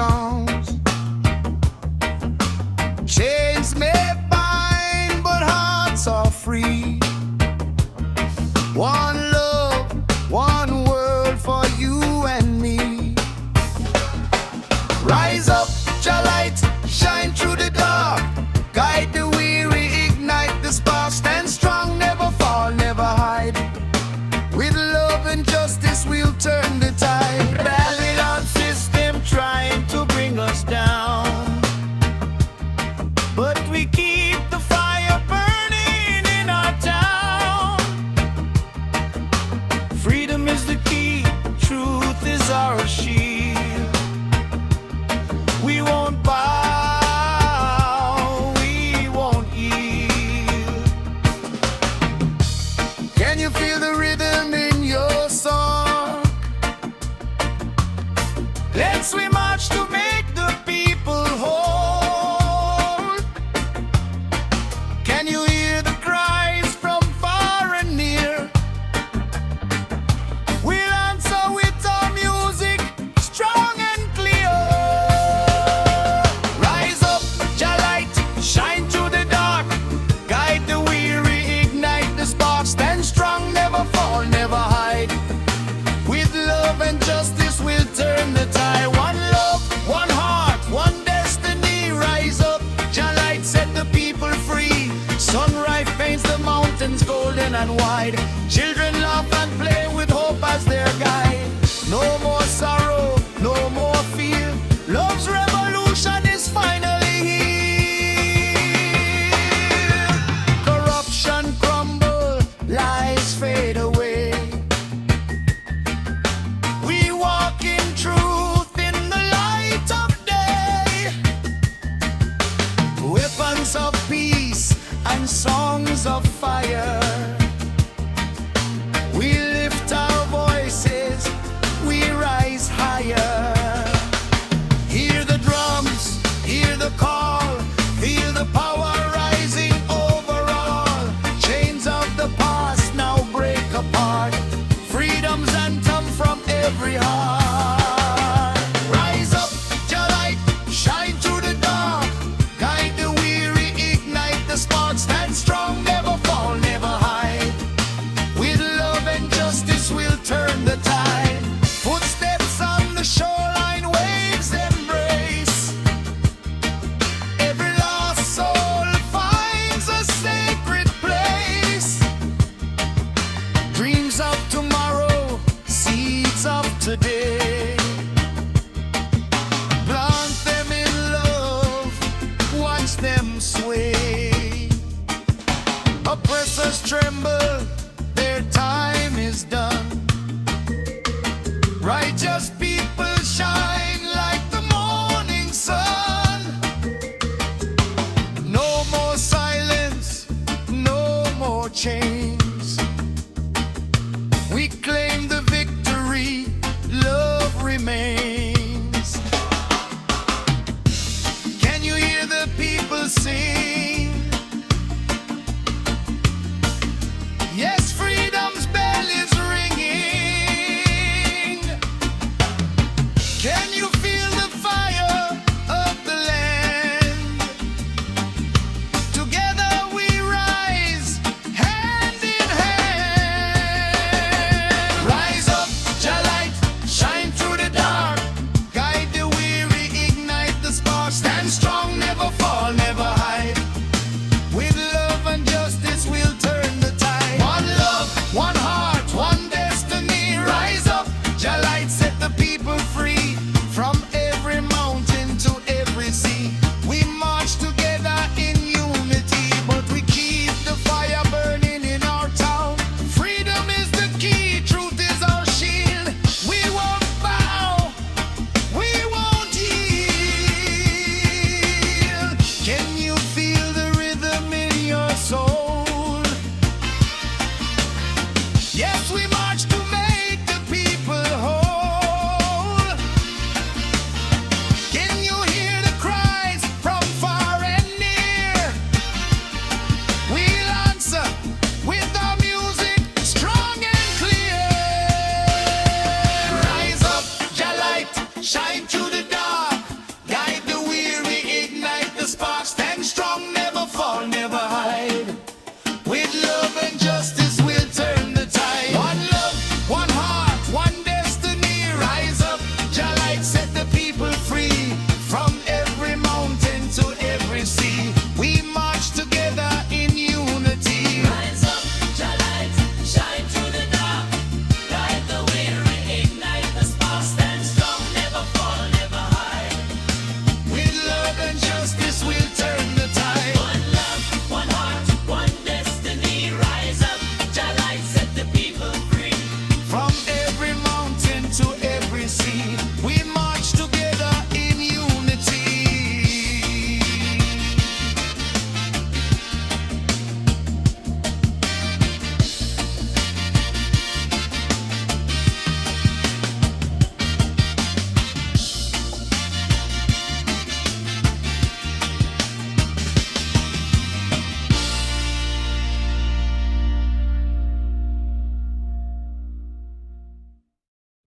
songs. Chains may bind, but hearts are free. One love, one world for you and me. Rise up, Jah Light, shine through the dark. Guide the weary, ignite the spark. Stand strong, never fall, never hide. With love and justice we'll turn the tide. Babylon system trying to bring us down, but we keep the fire burning in our town. Freedom is the key, truth is our shield. We won't bow, we won't yield. Can you feel the rhythm in your song? Let's we march to make the people whole. Can you hear the cries from far and near? We'll answer with our music, strong and clear. Rise up, Jah Light, shine through the dark. Guide the weary, ignite the spark. Stand strong, never fall, never hide. With love and justice we'll turn the tide. One love, one heart, one destiny. Rise up, Jah Light, set the people free. Sunrise paints the mountains golden and wide. Children laugh and play with hope as their guide. No more sorrow, no more fear. Love's revolution is finally here. Corruption crumble, lies fade away. We walk in truth in the light of day. Weapons of peace and songs of fire. We lift our voices, we rise higher. Hear the drums, hear the call, feel the power rising over all. Chains of the past now break apart. Freedom's anthem from every heart. Rise up, Jah Light, shine through the dark. Guide the weary, ignite the spark. Stand strong, never fall, never hide. With love and justice we'll turn the tide. Footsteps on the shoreline, waves embrace. Every lost soul finds a sacred place. Dreams of tomorrow, seeds of today. Plant them in love, watch them sway. Oppressors tremble,